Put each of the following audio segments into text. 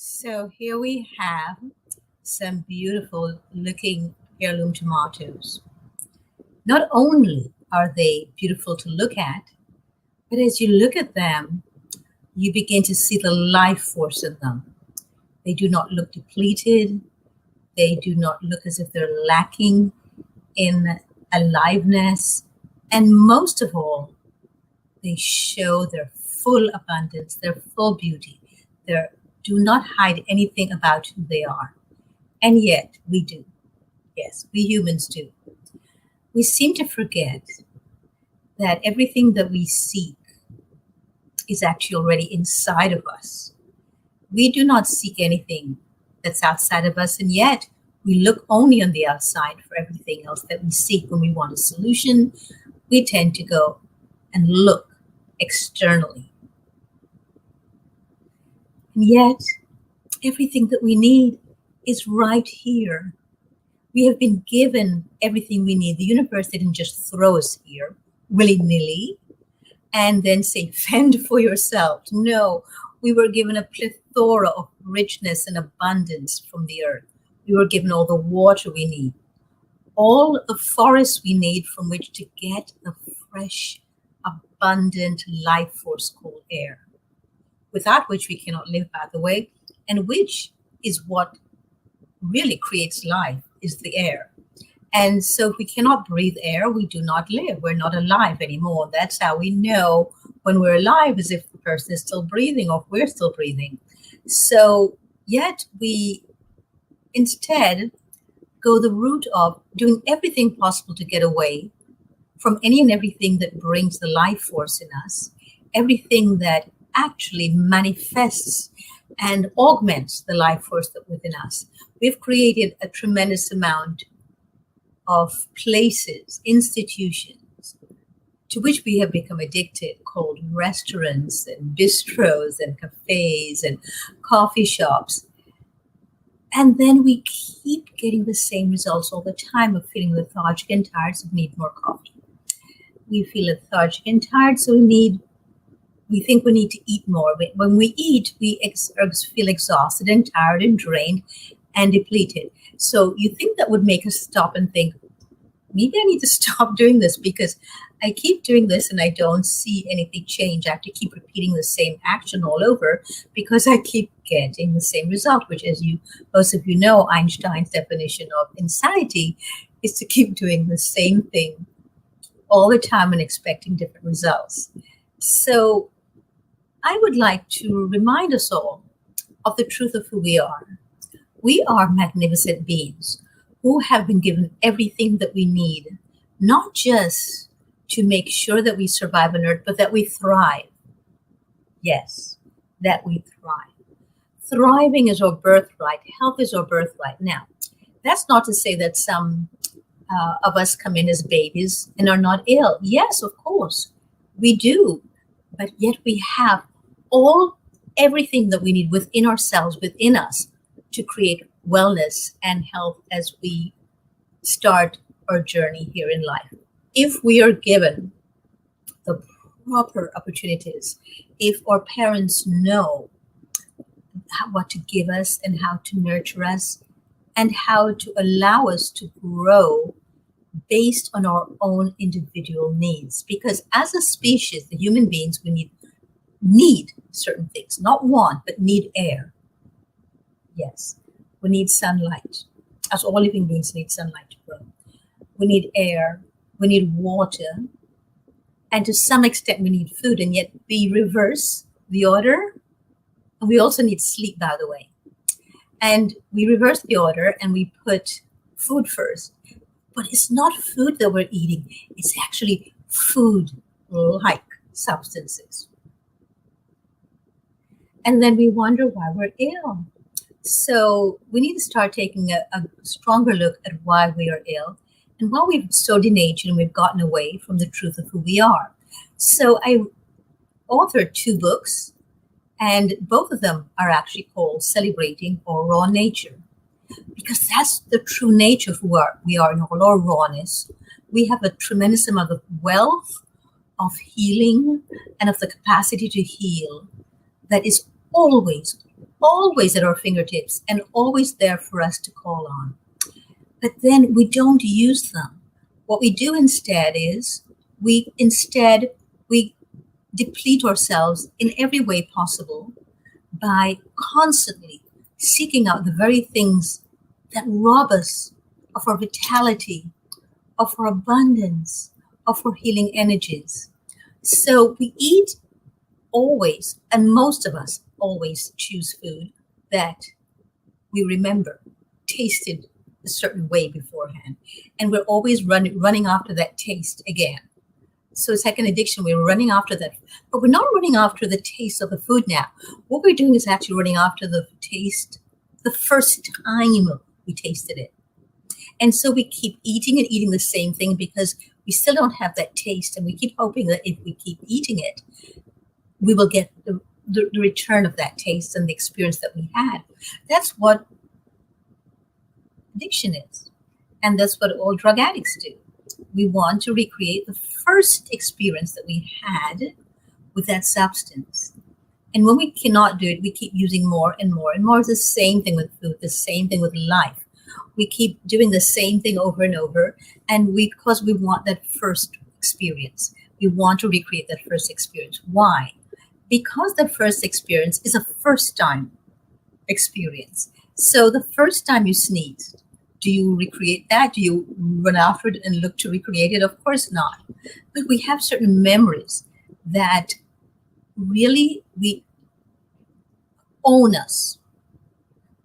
So here we have some beautiful looking heirloom tomatoes. Not only are they beautiful to look at, but as you look at them, you begin to see the life force in them. They do not look depleted. They do not look as if they're lacking in aliveness. And most of all, they show their full abundance, their full beauty. They do not hide anything about who they are. And yet we do. Yes, we humans do. We seem to forget that everything that we seek is actually already inside of us. We do not seek anything that's outside of us, and yet we look only on the outside for everything else that we seek. When we want a solution, we tend to go and look externally. And yet, everything that we need is right here. We have been given everything we need. The universe didn't just throw us here willy-nilly and then say, fend for yourself. No, we were given a plethora of richness and abundance from the earth. We were given all the water we need, all the forests we need from which to get the fresh, abundant life force called air, without which we cannot live, by the way, and which is what really creates life, is the air. And so if we cannot breathe air, we do not live. We're not alive anymore. That's how we know when we're alive, as if the person is still breathing or if we're still breathing. So yet we instead go the route of doing everything possible to get away from any and everything that brings the life force in us, everything that actually manifests and augments the life force that within us. We've created a tremendous amount of places, institutions, to which we have become addicted, called restaurants and bistros and cafes and coffee shops. And then we keep getting the same results all the time of feeling lethargic and tired, so we need more coffee. We feel lethargic and tired, so we think we need to eat more. When we eat, we feel exhausted and tired and drained and depleted. So you think that would make us stop and think, maybe I need to stop doing this because I keep doing this and I don't see anything change. I have to keep repeating the same action all over because I keep getting the same result, which, as most of you know, Einstein's definition of insanity is to keep doing the same thing all the time and expecting different results. So I would like to remind us all of the truth of who we are. We are magnificent beings who have been given everything that we need, not just to make sure that we survive on Earth, but that we thrive. Yes, that we thrive. Thriving is our birthright. Health is our birthright. Now, that's not to say that some of us come in as babies and are not ill. Yes, of course, we do. But yet we have everything that we need within ourselves, within us, to create wellness and health as we start our journey here in life. If we are given the proper opportunities, if our parents know what to give us and how to nurture us and how to allow us to grow based on our own individual needs. Because as a species, the human beings, we need certain things, not want, but need air. Yes, we need sunlight, as all living beings need sunlight to grow. We need air, we need water, and to some extent we need food, and yet we reverse the order. And we also need sleep, by the way. And we reverse the order and we put food first. But it's not food that we're eating, it's actually food-like substances. And then we wonder why we're ill. So we need to start taking a stronger look at why we are ill and why we've so denatured and we've gotten away from the truth of who we are. So I authored 2 books, and both of them are actually called Celebrating Our Raw Nature, because that's the true nature of who we are in all our rawness. We have a tremendous amount of wealth, of healing, and of the capacity to heal that is always always at our fingertips and always there for us to call on. But then we don't use them. What we do instead is we deplete ourselves in every way possible by constantly seeking out the very things that rob us of our vitality, of our abundance, of our healing energies. So we eat always, and most of us always choose food that we remember tasted a certain way beforehand. And we're always running after that taste again. So it's like an addiction. We're running after that, but we're not running after the taste of the food now. What we're doing is actually running after the taste the first time we tasted it. And so we keep eating and eating the same thing because we still don't have that taste. And we keep hoping that if we keep eating it, we will get the return of that taste and the experience that we had. That's what addiction is. And that's what all drug addicts do. We want to recreate the first experience that we had with that substance. And when we cannot do it, we keep using more and more and more. It's the same thing with food, the same thing with life. We keep doing the same thing over and over. And because we want that first experience, we want to recreate that first experience. Why? Because the first experience is a first time experience. So the first time you sneezed, do you recreate that? Do you run after it and look to recreate it? Of course not. But we have certain memories that really we own us.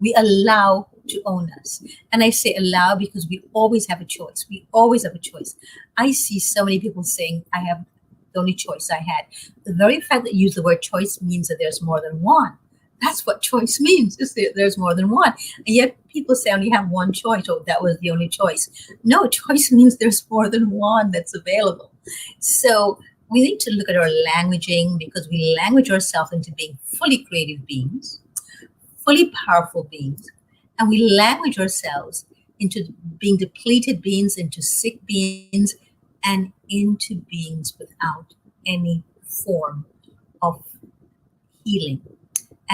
We allow to own us. And I say allow because we always have a choice. We always have a choice. I see so many people saying, I have the only choice I had. The very fact that you use the word choice means that there's more than one. That's what choice means, is that there's more than one. And yet people say only have one choice. Oh, that was the only choice. No, choice means there's more than one that's available. So we need to look at our languaging because we language ourselves into being fully creative beings, fully powerful beings, and we language ourselves into being depleted beings, into sick beings, and into beings without any form of healing.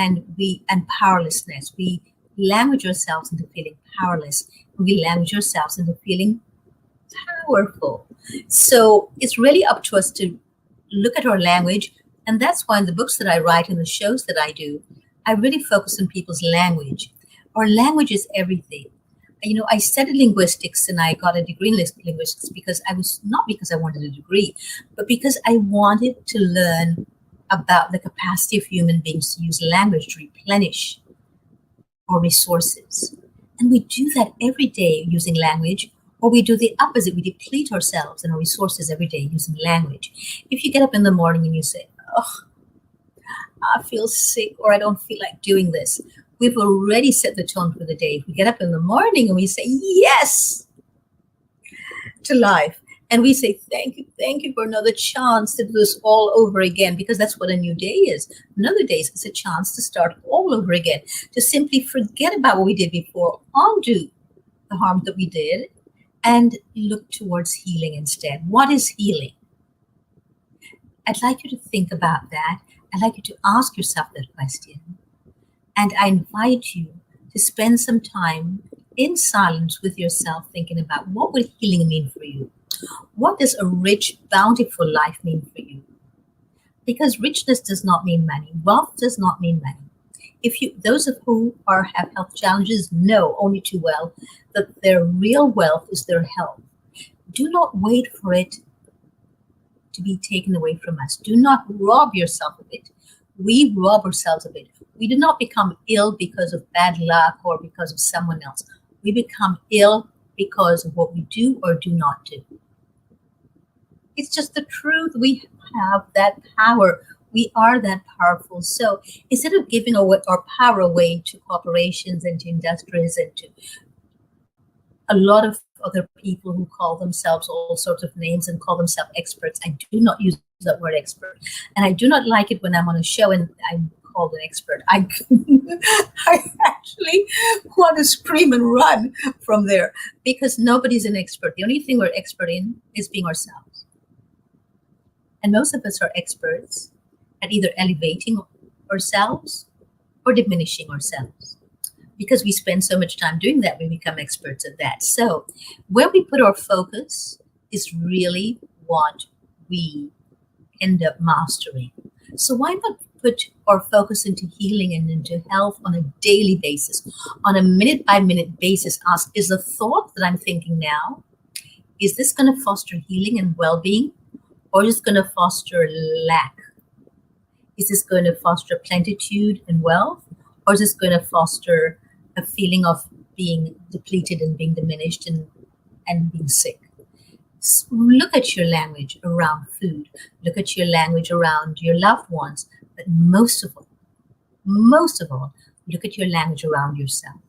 And powerlessness. We language ourselves into feeling powerless. We language ourselves into feeling powerful. So it's really up to us to look at our language. And that's why in the books that I write and the shows that I do, I really focus on people's language. Our language is everything. I studied linguistics and I got a degree in linguistics because I wanted a degree, but because I wanted to learn about the capacity of human beings to use language to replenish our resources. And we do that every day using language, or we do the opposite. We deplete ourselves and our resources every day using language. If you get up in the morning and you say, oh, I feel sick, or I don't feel like doing this, we've already set the tone for the day. If we get up in the morning and we say yes to life, and we say, thank you for another chance to do this all over again, because that's what a new day is. Another day is a chance to start all over again, to simply forget about what we did before, undo the harm that we did, and look towards healing instead. What is healing? I'd like you to think about that. I'd like you to ask yourself that question. And I invite you to spend some time in silence with yourself, thinking about what would healing mean for you? What does a rich, bountiful life mean for you? Because richness does not mean money. Wealth does not mean money. Those of who have health challenges know only too well that their real wealth is their health. Do not wait for it to be taken away from us. Do not rob yourself of it. We rob ourselves of it. We do not become ill because of bad luck or because of someone else. We become ill because of what we do or do not do. It's just the truth. We have that power. We are that powerful. So instead of giving our power away to corporations and to industries and to a lot of other people who call themselves all sorts of names and call themselves experts, I do not use that word expert. And I do not like it when I'm on a show and I'm called an expert. I actually want to scream and run from there because nobody's an expert. The only thing we're expert in is being ourselves. And most of us are experts at either elevating ourselves or diminishing ourselves. Because we spend so much time doing that, we become experts at that. So where we put our focus is really what we end up mastering. So why not put our focus into healing and into health on a daily basis, on a minute by minute basis? Ask, is the thought that I'm thinking now, is this going to foster healing and well-being, or is it going to foster lack? Is this going to foster plenitude and wealth, or is this going to foster a feeling of being depleted and being diminished and being sick? Look at your language around food. Look at your language around your loved ones. But most of all, look at your language around yourself.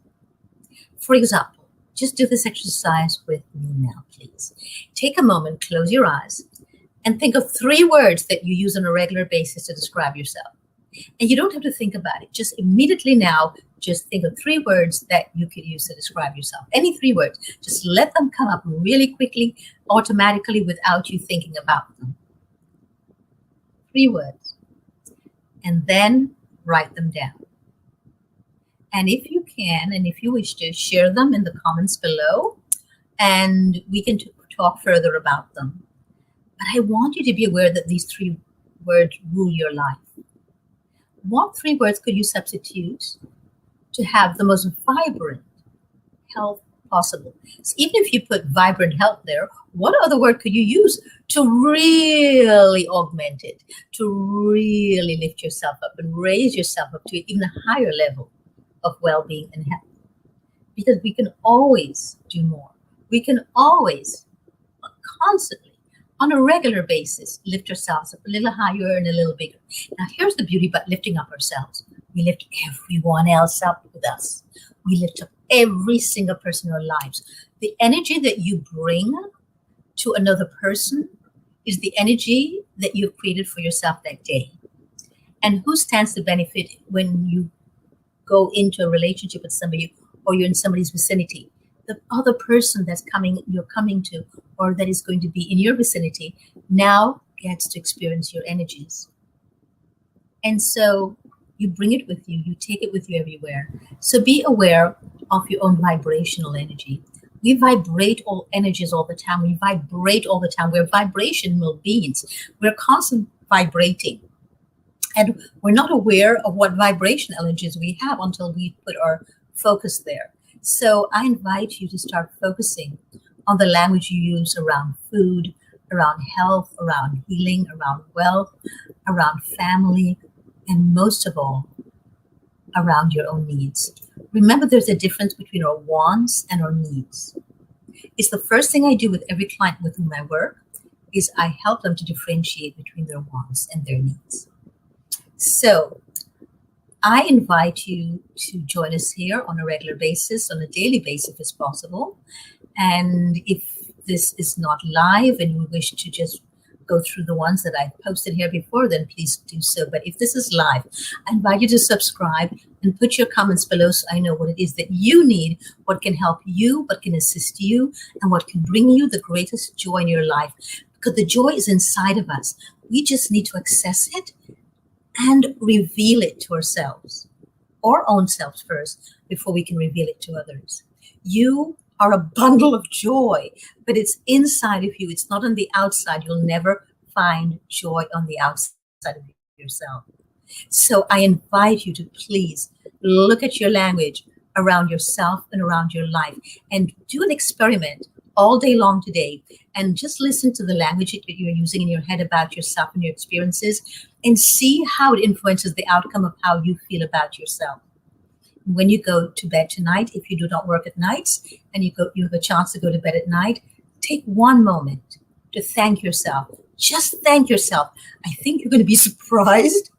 For example, just do this exercise with me now, please. Take a moment, close your eyes, and think of 3 words that you use on a regular basis to describe yourself. And you don't have to think about it. Just immediately now, just think of 3 words that you could use to describe yourself. Any 3 words. Just let them come up really quickly, automatically, without you thinking about them. 3 words. And then write them down. And if you can, and if you wish to, share them in the comments below, and we can talk further about them. But I want you to be aware that these 3 words rule your life. What 3 words could you substitute to have the most vibrant health possible? So even if you put vibrant health there, what other word could you use to really augment it, to really lift yourself up and raise yourself up to even a higher level of well-being and health? Because we can always do more. We can always, constantly, on a regular basis, lift ourselves up a little higher and a little bigger. Now, here's the beauty about lifting up ourselves. We lift everyone else up with us. We lift up every single person in our lives. The energy that you bring to another person is the energy that you've created for yourself that day. And who stands to benefit when you go into a relationship with somebody or you're in somebody's vicinity? The other person you're coming to, or that is going to be in your vicinity, now gets to experience your energies. And so you bring it with you, you take it with you everywhere. So be aware of your own vibrational energy. We vibrate all energies all the time. We vibrate all the time. We're vibrational beings. We're constantly vibrating. And we're not aware of what vibration energies we have until we put our focus there. So I invite you to start focusing on the language you use around food, around health, around healing, around wealth, around family, and most of all, around your own needs. Remember, there's a difference between our wants and our needs. It's the first thing I do with every client with whom I work, is I help them to differentiate between their wants and their needs. So I invite you to join us here on a regular basis, on a daily basis if possible. And if this is not live and you wish to just go through the ones that I've posted here before, then please do so. But if this is live, I invite you to subscribe and put your comments below so I know what it is that you need, what can help you, what can assist you, and what can bring you the greatest joy in your life. Because the joy is inside of us. We just need to access it and reveal it to ourselves, our own selves first, before we can reveal it to others. You are a bundle of joy, but it's inside of you. It's not on the outside. You'll never find joy on the outside of yourself. So I invite you to please look at your language around yourself and around your life and do an experiment all day long today and just listen to the language that you're using in your head about yourself and your experiences and see how it influences the outcome of how you feel about yourself. When you go to bed tonight, if you do not work at nights and you have a chance to go to bed at night, take one moment to thank yourself. Just thank yourself. I think you're going to be surprised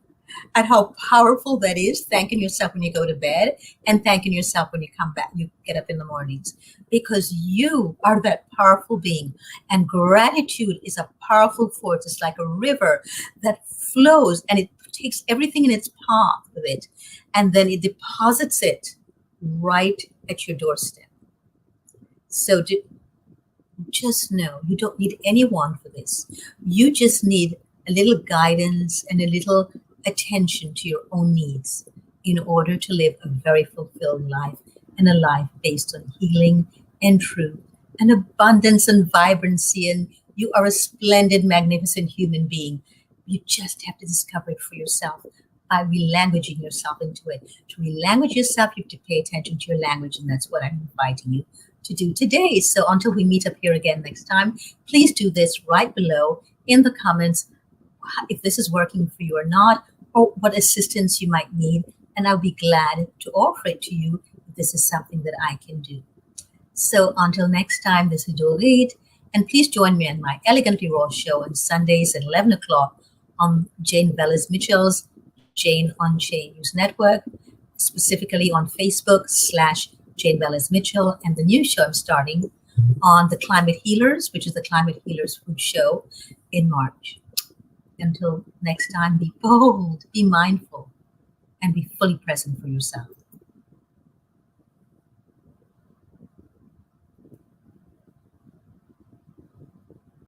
at how powerful that is, thanking yourself when you go to bed and thanking yourself when you come back, you get up in the mornings, because you are that powerful being. And gratitude is a powerful force. It's like a river that flows and it takes everything in its path with it, and then it deposits it right at your doorstep. So just know you don't need anyone for this. You just need a little guidance and a little attention to your own needs. in order to live a very fulfilling life and a life based on healing and truth and abundance and vibrancy. And you are a splendid, magnificent human being. You just have to discover it for yourself by relanguaging yourself into it. To relanguage yourself, you have to pay attention to your language, and that's what I'm inviting you to do today. So until we meet up here again next time, please do this right below in the comments if this is working for you or not, or what assistance you might need, and I'll be glad to offer it to you if this is something that I can do. So until next time, this is Dorit, and please join me on my Elegantly Raw show on Sundays at 11 o'clock on Jane Velez Mitchell's Jane on Chain News Network, specifically on Facebook /Jane Velez Mitchell, and the new show I'm starting on the Climate Healers, which is the Climate Healers Food Show in March. Until next time, be bold, be mindful, and be fully present for yourself.